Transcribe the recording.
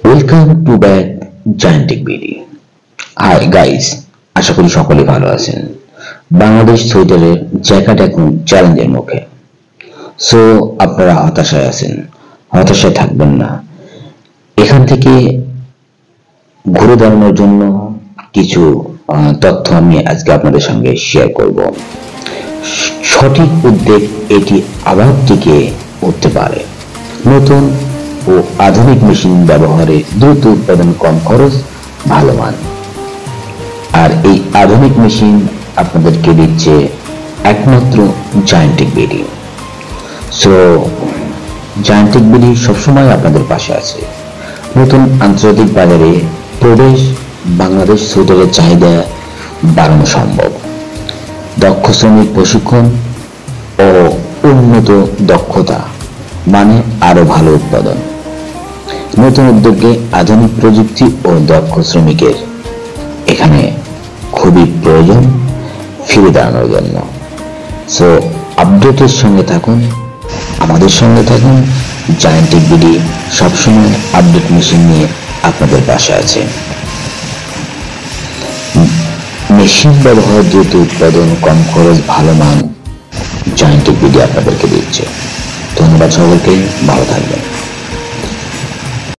Welcome to back Giantic BD. Hi guys, আশা করি সকলে ভালো আছেন। বাংলাদেশ সোয়েটারের জ্যাকেট এখন চ্যালেঞ্জের মুখে। সো আপনারা হতাশায় আছেন, হতাশায় থাকবেন না। এখান থেকে ঘুরে দাঁড়ানোর জন্য কিছু তথ্য আমি আজকে আপনাদের সঙ্গে শেয়ার করব। সঠিক উদ্যোগ এটি আবার টিকে উঠতে পারে। নতুন ও আধুনিক মেশিন ব্যবহারে দ্রুত উৎপাদন, কম খরচ, ভালো মান। আর এই আধুনিক মেশিন আপনাদেরকে দিচ্ছে একমাত্র জায়ান্টিক বিডি। সো জায়ান্টিক বিডি সবসময় আপনাদের পাশে আছে। নতুন আন্তর্জাতিক বাজারে প্রবেশ, বাংলাদেশ সোয়েটারের চাহিদা বাড়ানো সম্ভব। দক্ষ শ্রমিক প্রশিক্ষণ ও উন্নত দক্ষতা মানে আরো ভালো উৎপাদন। নতুন উদ্যোগে আধুনিক প্রযুক্তি ও দক্ষ শ্রমিকের এখানে খুবই প্রয়োজন ফিরে দাঁড়ানোর জন্য। সো আপডেটের সঙ্গে থাকুন, আমাদের সঙ্গে থাকুন। জায়ান্টিক বিডি সবসময় আপডেট মেশিন নিয়ে আপনাদের পাশে আছে। মেশিন ব্যবহার, দ্রুত উৎপাদন, কম খরচ, ভালো মান জায়ান্টিক বিডি আপনাদেরকে দিচ্ছে। ধন্যবাদ সকলকে, ভালো থাকবেন।